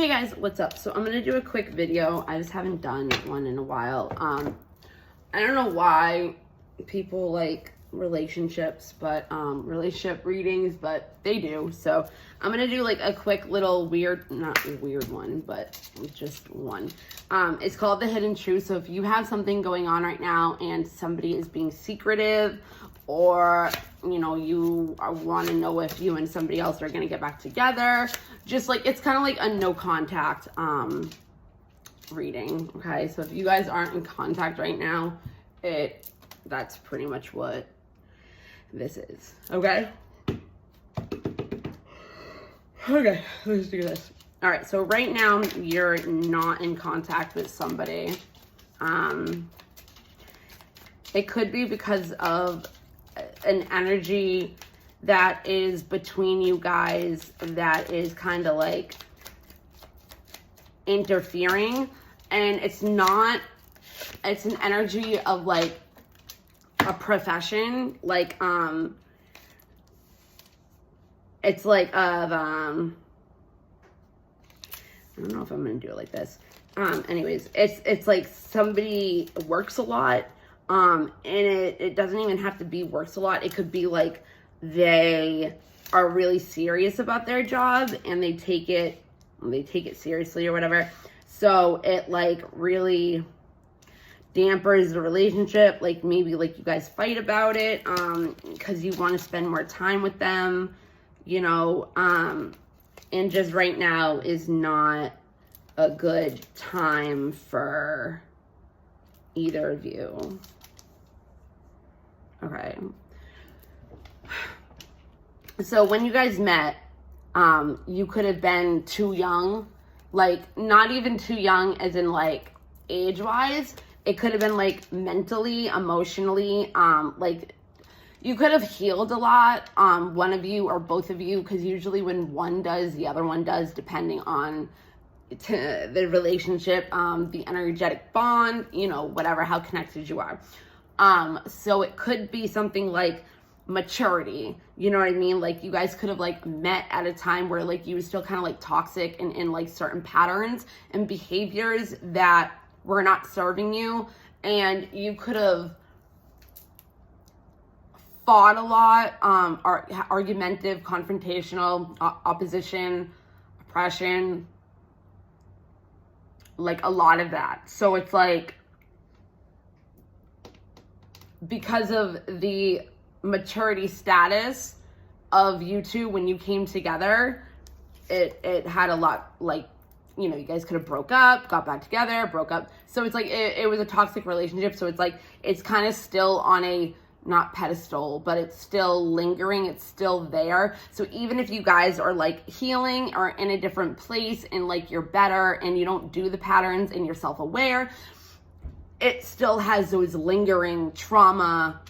Hey guys, what's up? So I'm gonna do a quick video. I just haven't done one in a while. I don't know why people like relationships, but relationship readings, but they do. So I'm gonna do like a quick little not weird one, but just one. It's called The Hidden Truth. So if you have something going on right now and somebody is being secretive, or you know, you want to know if you and somebody else are going to get back together, just like, it's kind of like a no contact reading. Okay, so if you guys aren't in contact right now, that's pretty much what this is. Okay, let's do this. All right, so right now you're not in contact with somebody. It could be because of an energy that is between you guys that is kind of like interfering, and it's an energy of like a profession, like it's like of I don't know if I'm gonna do it like this. Anyways, it's like somebody works a lot. And it doesn't even have to be works a lot. It could be like they are really serious about their job and they take it seriously or whatever. So it like really dampers the relationship. Like maybe like you guys fight about it because you want to spend more time with them, you know, and just right now is not a good time for either of you. Okay. So when you guys met, you could have been too young, like not even too young as in like age-wise. It could have been like mentally, emotionally, like you could have healed a lot, one of you or both of you, because usually when one does, the other one does, depending on the relationship, the energetic bond, you know, whatever, how connected you are. So it could be something like maturity, you know what I mean? Like you guys could have like met at a time where like you were still kind of like toxic and in like certain patterns and behaviors that were not serving you, and you could have fought a lot, argumentative, confrontational, opposition, oppression, like a lot of that. So it's like, because of the maturity status of you two when you came together, it had a lot, like, you know, you guys could have broke up, got back together, broke up. So it's like, it was a toxic relationship. So it's like, it's kind of still on a, not pedestal, but it's still lingering. It's still there. So even if you guys are like healing or in a different place and like you're better and you don't do the patterns and you're self-aware, it still has those lingering trauma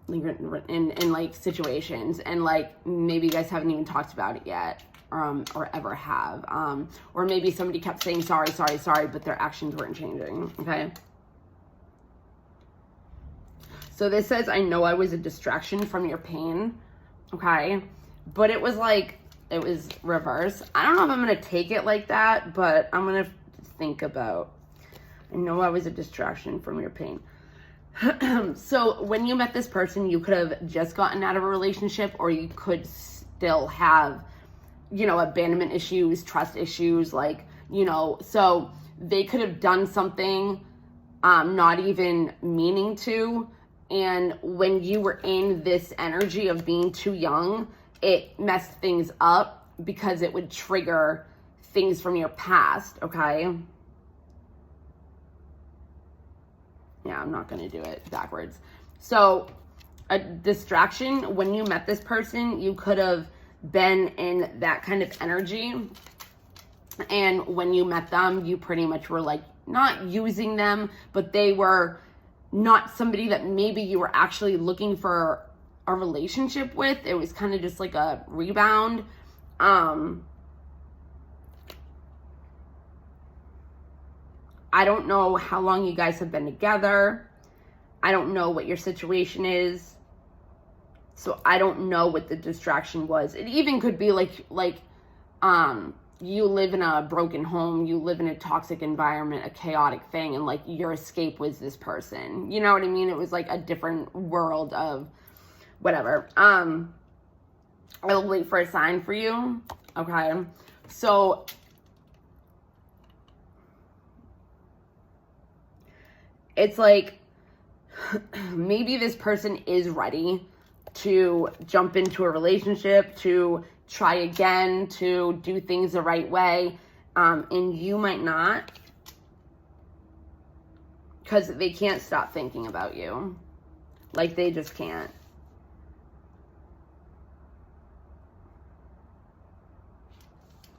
in like situations, and like maybe you guys haven't even talked about it yet, or ever have, or maybe somebody kept saying sorry, but their actions weren't changing. Okay, so this says, I know I was a distraction from your pain. Okay, but it was like, it was reverse. I don't know if I'm gonna take it like that, but I'm gonna think about, I know I was a distraction from your pain. So when you met this person, you could have just gotten out of a relationship, or you could still have, you know, abandonment issues, trust issues, like, you know, so they could have done something, not even meaning to. And when you were in this energy of being too young, it messed things up because it would trigger things from your past. Okay. Yeah, I'm not going to do it backwards. So a distraction, when you met this person, you could have been in that kind of energy. And when you met them, you pretty much were like not using them, but they were not somebody that maybe you were actually looking for a relationship with. It was kind of just like a rebound. I don't know how long you guys have been together. I don't know what your situation is. So I don't know what the distraction was. It even could be like you live in a broken home, you live in a toxic environment, a chaotic thing, and like your escape was this person. You know what I mean? It was like a different world of whatever. I'll wait for a sign for you. Okay. So it's like maybe this person is ready to jump into a relationship, to try again, to do things the right way, and you might not, because they can't stop thinking about you. Like, they just can't.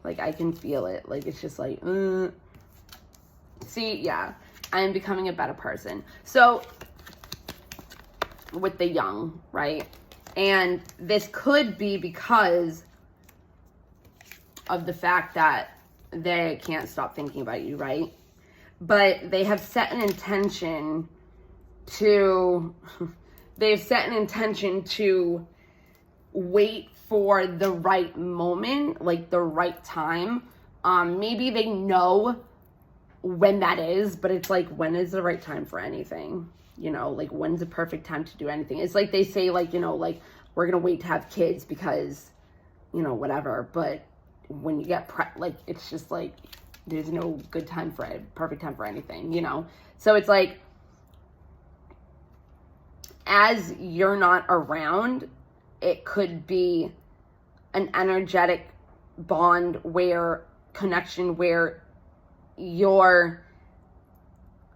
Like, I can feel it. Like, it's just like, See, yeah, I am becoming a better person. So, with the young, right? And this could be because of the fact that they can't stop thinking about you, right? But they have set an intention to, wait for the right moment, like the right time. Maybe they know when that is, but it's like, when is the right time for anything? You know, like, when's the perfect time to do anything? It's like they say, like, you know, like, we're gonna wait to have kids because, you know, whatever. But when you get like, it's just like, there's no good time for it, perfect time for anything, you know? So it's like, as you're not around, it could be an energetic bond connection where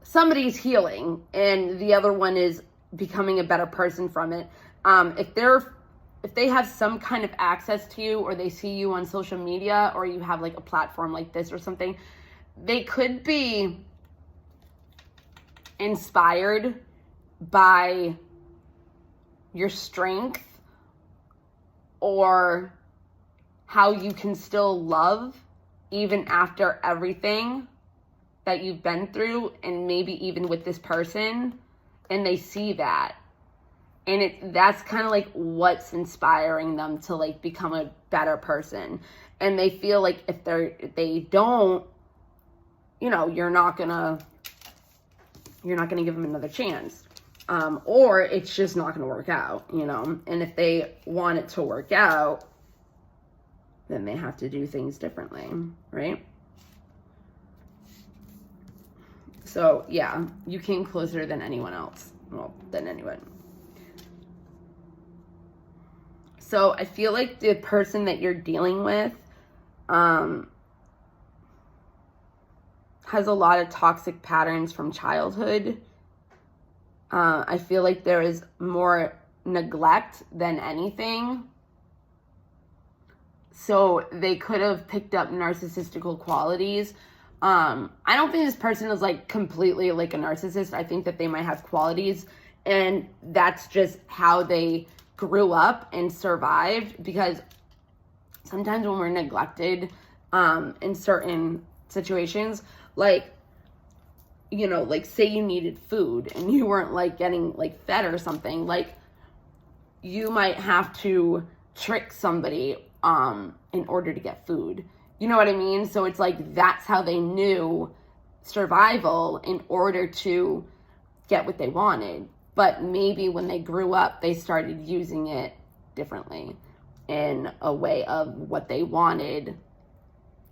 somebody's healing and the other one is becoming a better person from it. If they have some kind of access to you, or they see you on social media, or you have like a platform like this or something, they could be inspired by your strength or how you can still love even after everything that you've been through, and maybe even with this person, and they see that. And that's kind of like what's inspiring them to like become a better person. And they feel like if they don't, you know, you're not gonna give them another chance. Or it's just not gonna work out, you know. And if they want it to work out, then they have to do things differently, right? So yeah, you came closer than anyone else. Well, than anyone. So I feel like the person that you're dealing with has a lot of toxic patterns from childhood. I feel like there is more neglect than anything. So they could have picked up narcissistical qualities. I don't think this person is like completely like a narcissist. I think that they might have qualities, and that's just how they grew up and survived. Because sometimes when we're neglected in certain situations, like, you know, like say you needed food and you weren't like getting like fed or something, like you might have to trick somebody in order to get food. You know what I mean? So it's like, that's how they knew survival in order to get what they wanted. But maybe when they grew up, they started using it differently, in a way of what they wanted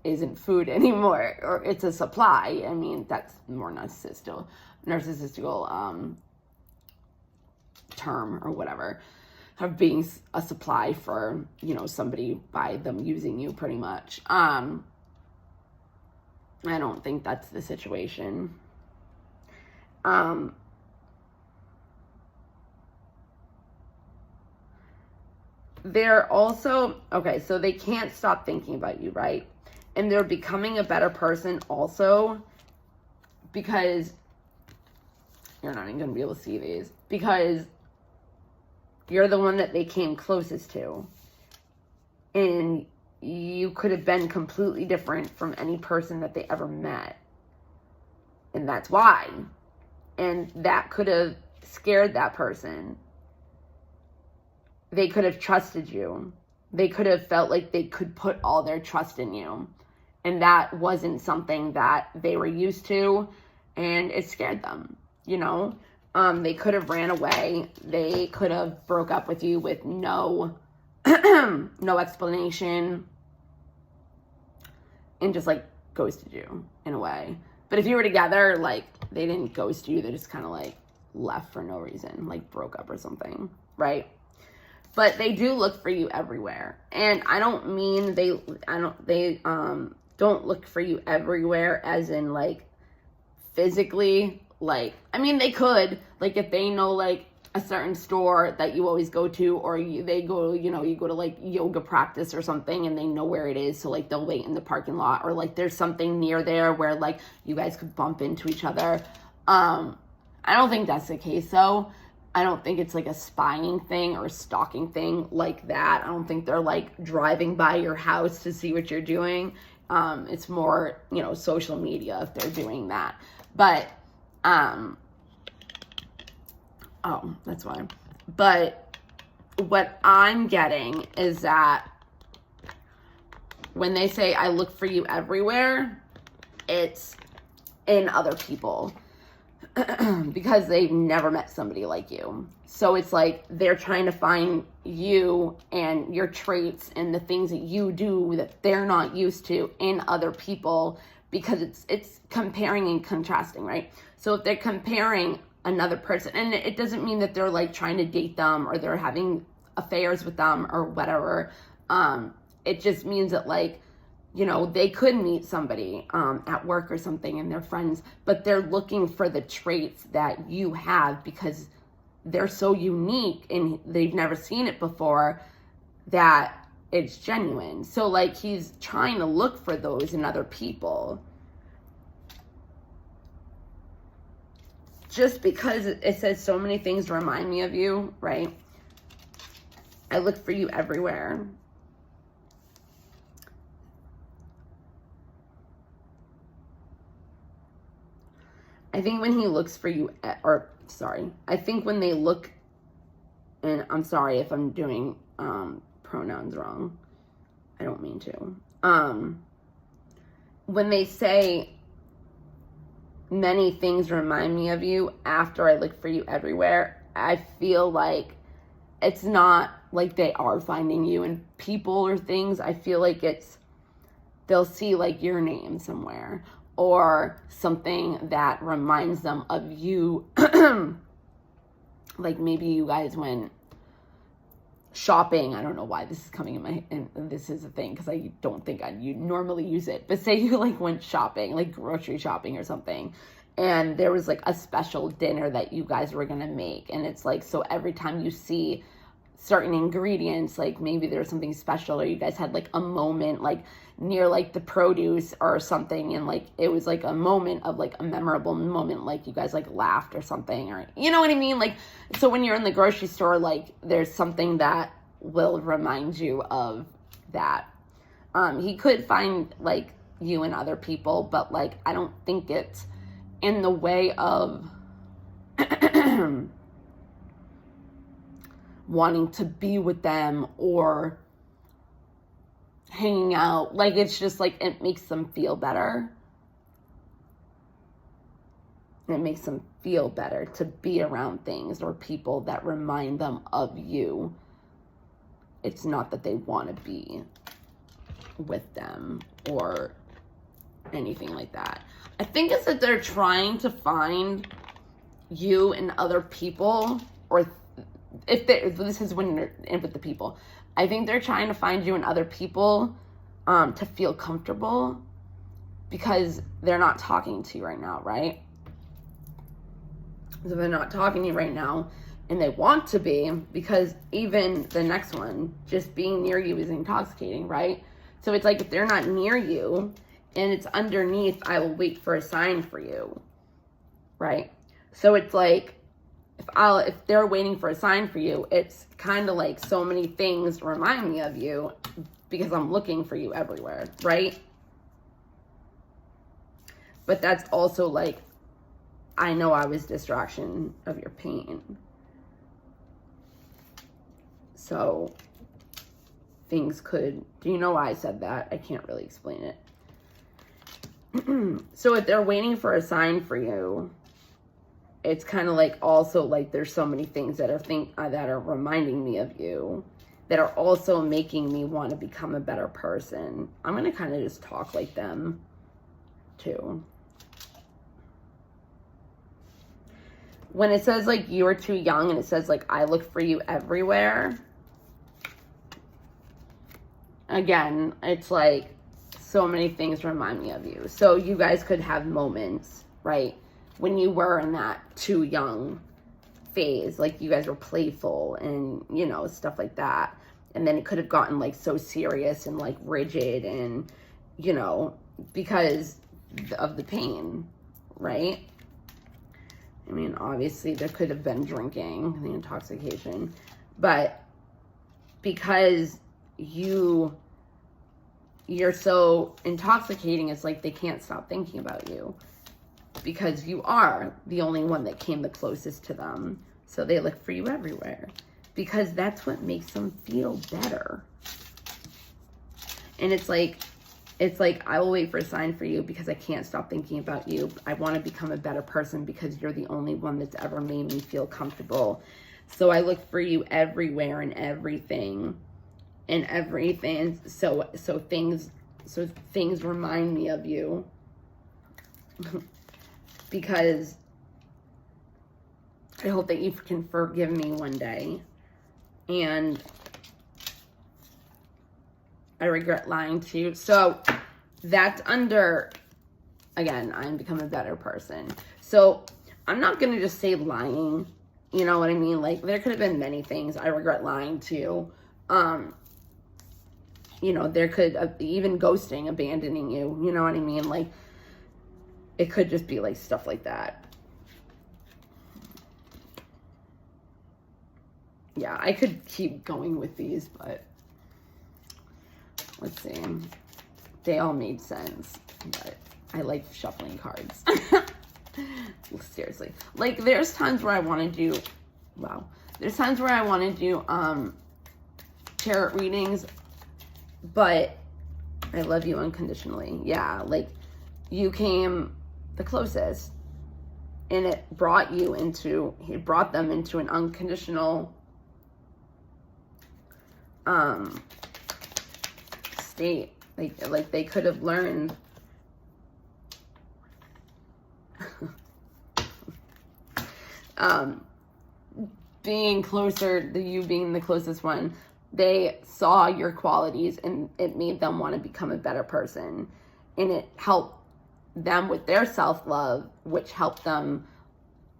isn't food anymore, or it's a supply. I mean, that's more narcissistical term or whatever, of being a supply for, you know, somebody by them using you pretty much. I don't think that's the situation. They're also, okay, so they can't stop thinking about you, right? And they're becoming a better person also, because you're not even going to be able to see these, because you're the one that they came closest to. And you could have been completely different from any person that they ever met. And that's why. And that could have scared that person. They could have trusted you. they could have felt like they could put all their trust in you. And that wasn't something that they were used to, and it scared them, you know? They could have ran away. They could have broke up with you with no explanation, and just like ghosted you in a way. But if you were together, like, they didn't ghost you. They just kind of like left for no reason, like broke up or something, right? But they do look for you everywhere. And I don't mean they don't look for you everywhere as in like physically. Like, I mean, they could, like, if they know like a certain store that you always go to, or they go, you know, you go to like yoga practice or something and they know where it is, so like they'll wait in the parking lot, or like there's something near there where like you guys could bump into each other. I don't think that's the case though. I don't think it's like a spying thing or a stalking thing like that. I don't think they're like driving by your house to see what you're doing. It's more, you know, social media if they're doing that. But oh, that's why. But what I'm getting is that when they say I look for you everywhere, it's in other people because they've never met somebody like you. So it's like they're trying to find you and your traits and the things that you do that they're not used to in other people, because it's comparing and contrasting, right? So if they're comparing another person, and it doesn't mean that they're like trying to date them or they're having affairs with them or whatever. It just means that, like, you know, they could meet somebody at work or something and they're friends, but they're looking for the traits that you have because they're so unique and they've never seen it before that it's genuine. So like he's trying to look for those in other people. Just because it says so many things remind me of you, right? I look for you everywhere. I think when he looks for you, I think when they look, and I'm sorry if I'm doing pronouns wrong. I don't mean to. When they say many things remind me of you after I look for you everywhere, I feel like it's not like they are finding you in people or things. I feel like they'll see like your name somewhere or something that reminds them of you. Like maybe you guys went shopping. I don't know why this is coming and this is a thing because I don't think you normally use it, but say you like went shopping, like grocery shopping or something, and there was like a special dinner that you guys were gonna make, and it's like, so every time you see certain ingredients, like maybe there's something special, or you guys had like a moment like near like the produce or something, and like it was like a moment of like a memorable moment, like you guys like laughed or something, or you know what I mean? Like, so when you're in the grocery store, like there's something that will remind you of that. He could find like you and other people, but like I don't think it's in the way of wanting to be with them or hanging out. Like it's just like it makes them feel better. It makes them feel better to be around things or people that remind them of you. It's not that they want to be with them or anything like that. I think it's that they're trying to find you and other people, or this is when you're in with the people. I think they're trying to find you and other people to feel comfortable because they're not talking to you right now, right? So they're not talking to you right now, and they want to be, because even the next one, just being near you is intoxicating, right? So it's like if they're not near you and it's underneath, I will wait for a sign for you, right? So it's like if they're waiting for a sign for you, it's kind of like so many things remind me of you because I'm looking for you everywhere, right? But that's also like, I know I was distraction of your pain. So things could, do you know why I said that? I can't really explain it. So if they're waiting for a sign for you, it's kind of like also like there's so many things that are reminding me of you, that are also making me want to become a better person. I'm going to kind of just talk like them too. When it says like you are too young and it says like I look for you everywhere, again, it's like so many things remind me of you. So you guys could have moments, right, when you were in that too young phase, like you guys were playful and, you know, stuff like that. And then it could have gotten like so serious and like rigid and, you know, because of the pain, right? I mean, obviously there could have been drinking, the intoxication, but because you're so intoxicating, it's like they can't stop thinking about you because you are the only one that came the closest to them. So they look for you everywhere because that's what makes them feel better. And it's like, I will wait for a sign for you because I can't stop thinking about you. I want to become a better person because you're the only one that's ever made me feel comfortable. So I look for you everywhere and everything. And everything. So things remind me of you. Because I hope that you can forgive me one day. And I regret lying to you. So that's under, again, I'm becoming a better person. So I'm not going to just say lying. You know what I mean? Like, there could have been many things I regret lying to. You know, there could even ghosting, abandoning you. You know what I mean? Like, it could just be like stuff like that. Yeah, I could keep going with these, but let's see. They all made sense, but I like shuffling cards. Seriously. Like, there's times where I want to do, there's times where I want to do tarot readings, but I love you unconditionally. Yeah, like, you came the closest, and it brought them into an unconditional state. Like they could have learned being closer, you being the closest one, they saw your qualities and it made them want to become a better person, and it helped them with their self-love, which helped them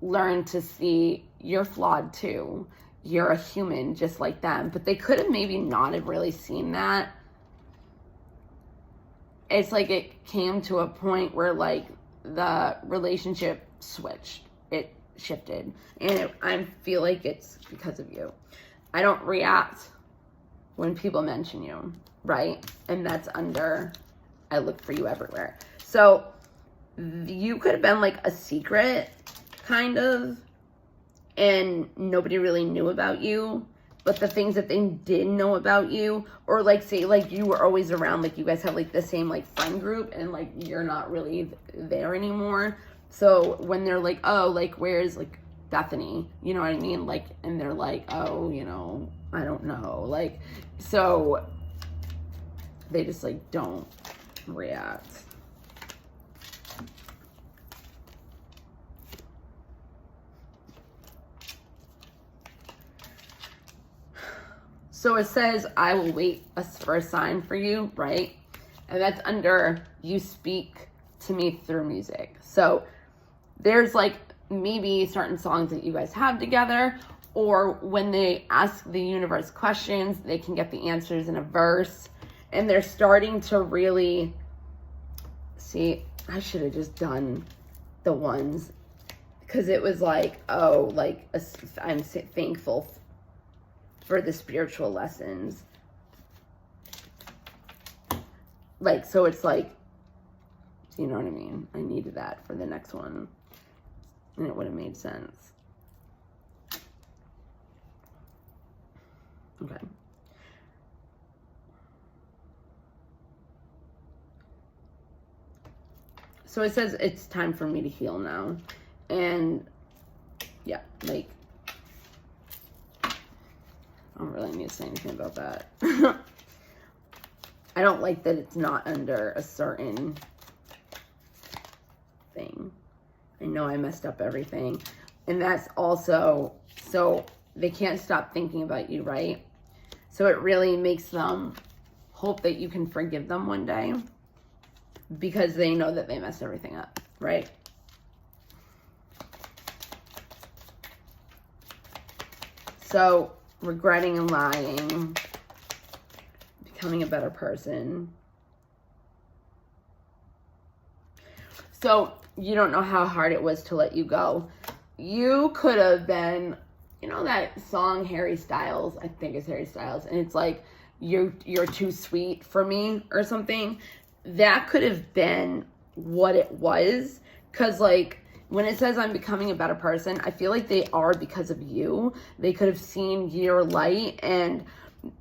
learn to see you're flawed too. You're a human just like them. But they could have maybe not have really seen that. It's like it came to a point where like the relationship switched. It shifted. And I feel like it's because of you. I don't react when people mention you, right? And that's under, I look for you everywhere. So you could have been like a secret, kind of, and nobody really knew about you. But the things that they did know about you, or like say like you were always around, like you guys have like the same like friend group, and like you're not really there anymore. So when they're like, oh, like where's like Bethany, you know what I mean? Like, and they're like, oh, you know, I don't know, like, so they just like don't react. So it says, I will wait for a sign for you, right? And that's under, you speak to me through music. So there's like maybe certain songs that you guys have together, or when they ask the universe questions, they can get the answers in a verse. And they're starting to really, see, I should have just done the ones, because it was like, oh, like, I'm thankful for the spiritual lessons. Like, so it's like, you know what I mean? I needed that for the next one, and it would have made sense. Okay. So it says it's time for me to heal now. And yeah, like, I don't really need to say anything about that. I don't like that it's not under a certain thing. I know I messed up everything. And that's also, so they can't stop thinking about you, right? So it really makes them hope that you can forgive them one day because they know that they messed everything up, right? So regretting and lying, becoming a better person. So you don't know how hard it was to let you go. You could have been, you know that song Harry Styles, I think it's Harry Styles, and it's like, you're too sweet for me or something. That could have been what it was. Because like, when it says I'm becoming a better person, I feel like they are because of you. They could have seen your light and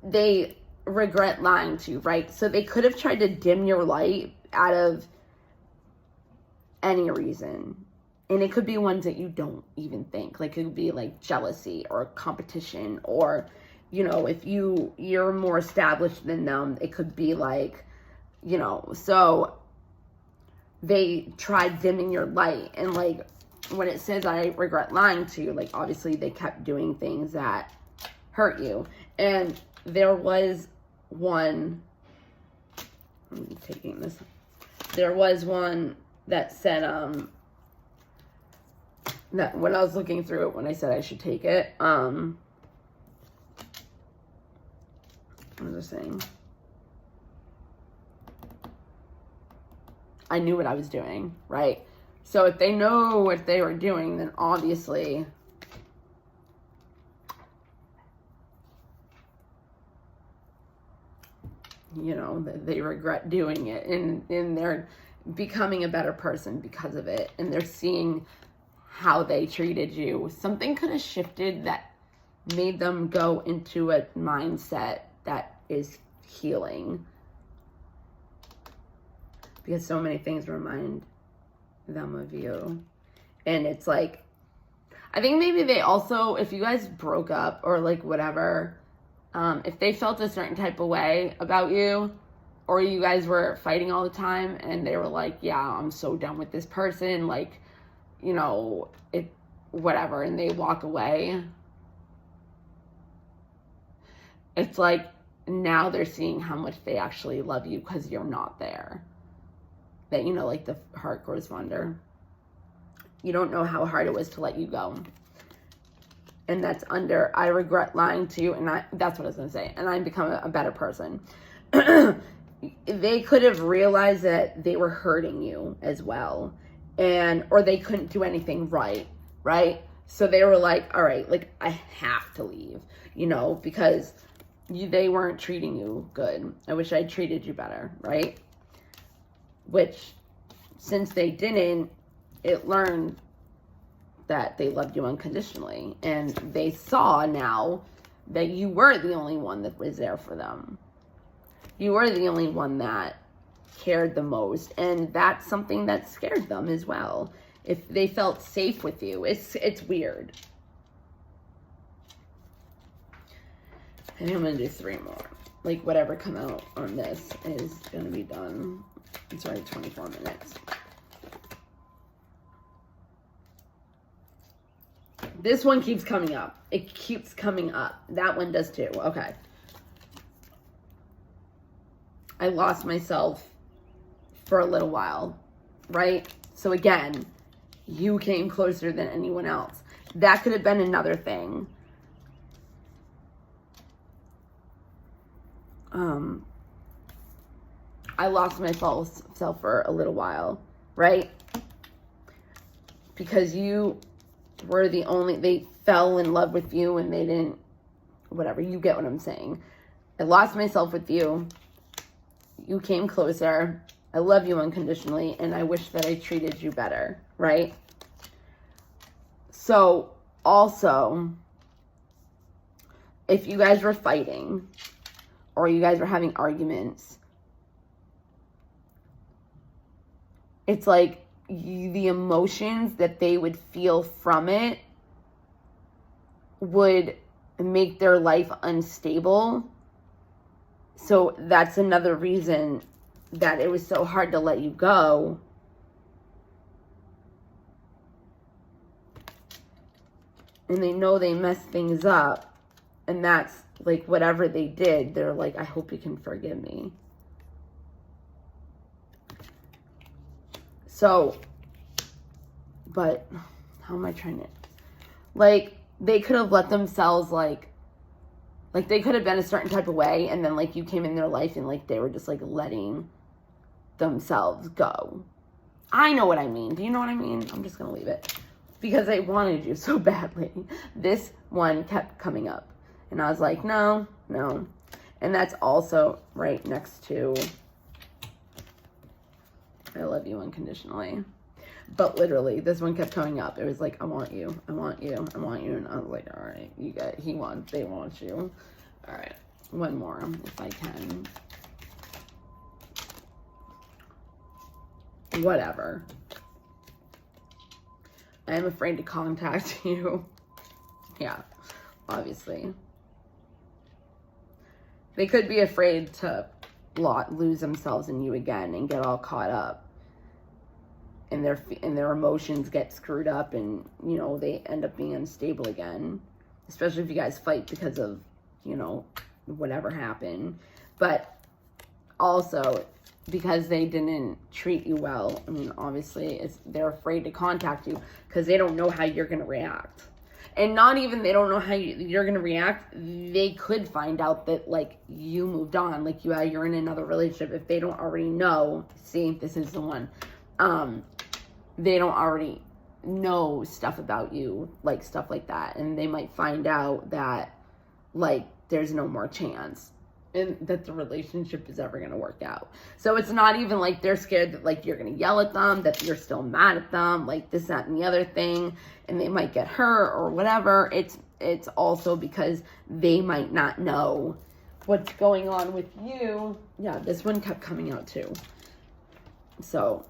they regret lying to you, right? So they could have tried to dim your light out of any reason. And it could be ones that you don't even think. Like, it could be like jealousy or competition, or, you know, if you're more established than them, it could be like, you know, so they tried dimming your light. And like, when it says I regret lying to you, like, obviously they kept doing things that hurt you. And there was one, I'm taking this, there was one that said, that when I was looking through it, when I said I should take it, what was I saying? I knew what I was doing, right? So if they know what they were doing, then obviously you know, they regret doing it, and they're becoming a better person because of it, and they're seeing how they treated you. Something could have shifted that made them go into a mindset that is healing, because so many things remind them of you. And it's like, I think maybe they also, if you guys broke up or like whatever, if they felt a certain type of way about you, or you guys were fighting all the time and they were like, yeah, I'm so done with this person, like, you know, it, whatever, and they walk away, it's like, now they're seeing how much they actually love you because you're not there. That, you know, like the heart grows fonder. You don't know how hard it was to let you go. And that's under, I regret lying to you, and that's what I was going to say, and I'm becoming a better person. They could have realized that they were hurting you as well, or they couldn't do anything right? So they were like, all right, like, I have to leave, you know, because they weren't treating you good. I wish I treated you better, right? Which, since they didn't, it learned that they loved you unconditionally, and they saw now that you were the only one that was there for them. You were the only one that cared the most, and that's something that scared them as well. If they felt safe with you, it's weird. And I'm gonna do 3 more. Like, whatever come out on this is gonna be done. It's already 24 minutes. This one keeps coming up. It keeps coming up. That one does too. Okay. I lost myself for a little while, right? So again, you came closer than anyone else. That could have been another thing. I lost myself for a little while, right? Because you were the only, they fell in love with you and they didn't, whatever, you get what I'm saying. I lost myself with you. You came closer. I love you unconditionally, and I wish that I treated you better, right? So, also, if you guys were fighting or you guys were having arguments, it's like the emotions that they would feel from it would make their life unstable. So that's another reason that it was so hard to let you go. And they know they messed things up. And that's like whatever they did, they're like, I hope you can forgive me. So, but how am I trying to, like, they could have let themselves, like they could have been a certain type of way, and then, like, you came in their life, and, like, they were just, like, letting themselves go. I know what I mean. Do you know what I mean? I'm just going to leave it. Because I wanted you so badly. This one kept coming up. And I was like, no. And that's also right next to I love you unconditionally. But literally, this one kept coming up. It was like, I want you. And I was like, all right, they want you. All right, one more if I can. Whatever. I am afraid to contact you. Yeah, obviously. They could be afraid to lose themselves in you again and get all caught up. And their emotions get screwed up, and, you know, they end up being unstable again. Especially if you guys fight because of, you know, whatever happened. But also, because they didn't treat you well, I mean, obviously, they're afraid to contact you because they don't know how you're going to react. And not even they don't know how you're going to react. They could find out that, like, you moved on. Like, you're in another relationship. If they don't already know, see, this is the one. They don't already know stuff about you, like, stuff like that. And they might find out that, like, there's no more chance. And that the relationship is ever going to work out. So it's not even like they're scared that, like, you're going to yell at them, that you're still mad at them, like this, that, and the other thing, and they might get hurt or whatever. It's also because they might not know what's going on with you. Yeah, this one kept coming out too. So,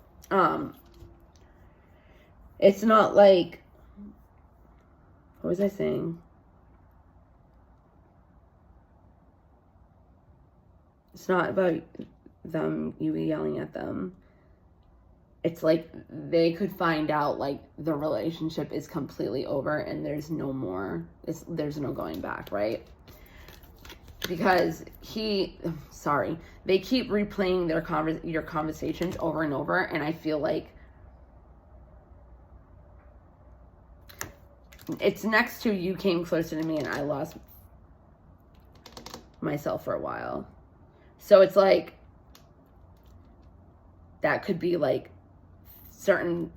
it's not like, what was I saying? It's not about you yelling at them. It's like they could find out, like, the relationship is completely over and there's no more, there's no going back, right? Because they keep replaying your conversations over and over, and I feel like it's next to you came closer to me and I lost myself for a while. So it's like, that could be like certain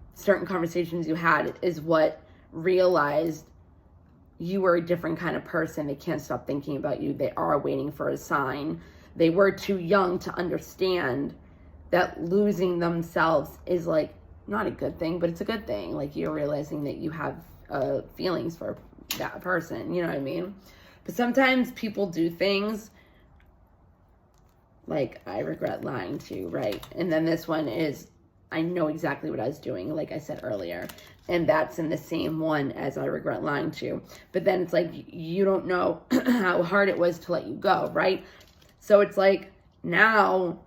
conversations you had is what realized you were a different kind of person. They can't stop thinking about you. They are waiting for a sign. They were too young to understand that losing themselves is, like, not a good thing, but it's a good thing. Like, you're realizing that you have feelings for that person. You know what I mean? But sometimes people do things like, I regret lying to you, right? And then this one is, I know exactly what I was doing, like I said earlier. And that's in the same one as I regret lying to you. But then it's like, you don't know how hard it was to let you go, right? So it's like, now,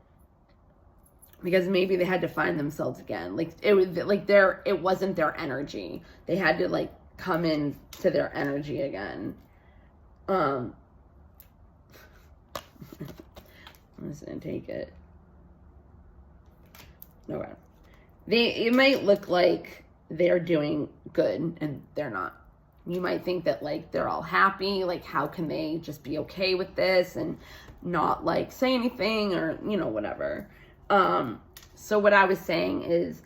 because maybe they had to find themselves again. Like, it was like it wasn't their energy. They had to, like, come in to their energy again. I'm just gonna take it. Okay. It might look like they're doing good and they're not. You might think that, like, they're all happy. Like, how can they just be okay with this and not, like, say anything or, you know, whatever. So what I was saying is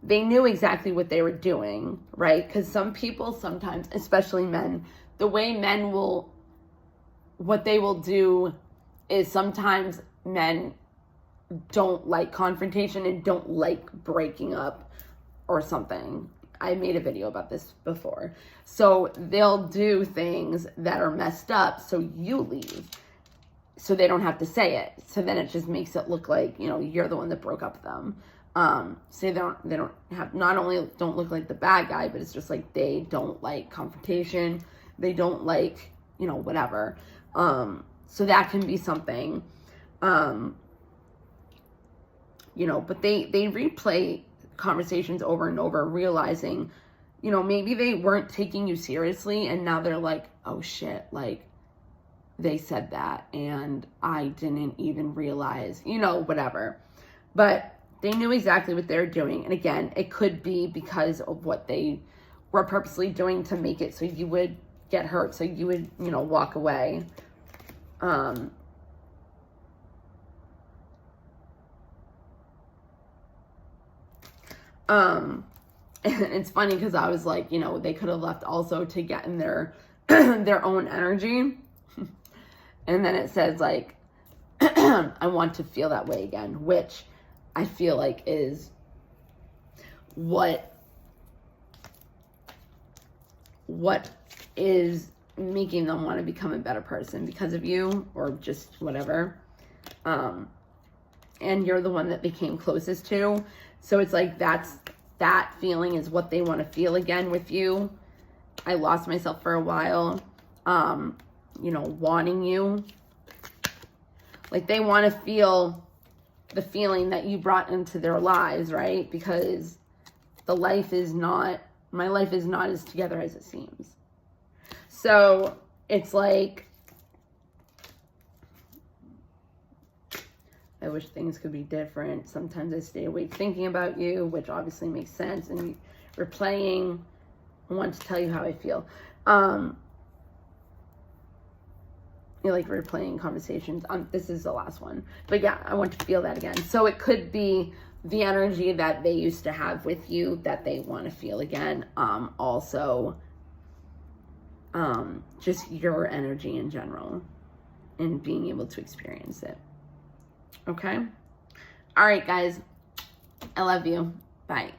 they knew exactly what they were doing, right? Because some people sometimes, especially men, the way men what they will do is sometimes men don't like confrontation and don't like breaking up or something. I made a video about this before. So they'll do things that are messed up so you leave. so they don't have to say it. So then it just makes it look like, you know, you're the one that broke up with them. So they don't have, not only don't look like the bad guy, but it's just like they don't like confrontation. They don't like, you know, whatever. So that can be something, you know, but they replay conversations over and over, realizing, you know, maybe they weren't taking you seriously, and now they're like, oh shit, like, they said that, and I didn't even realize, you know, whatever. But they knew exactly what they were doing. And again, it could be because of what they were purposely doing to make it so you would get hurt, so you would, you know, walk away. And it's funny because I was like, you know, they could have left also to get in their their own energy. And then it says like, I want to feel that way again, which I feel like is what is making them want to become a better person because of you, or just whatever. And you're the one that became closest to. So it's like that feeling is what they want to feel again with you. I lost myself for a while, you know, wanting you. Like they want to feel the feeling that you brought into their lives, right? Because my life is not as together as it seems. So it's like, I wish things could be different. Sometimes I stay awake thinking about you, which obviously makes sense. And replaying, I want to tell you how I feel. You're like replaying conversations. This is the last one. But yeah, I want to feel that again. So it could be the energy that they used to have with you that they want to feel again. Also, just your energy in general and being able to experience it. Okay? All right, guys. I love you. Bye.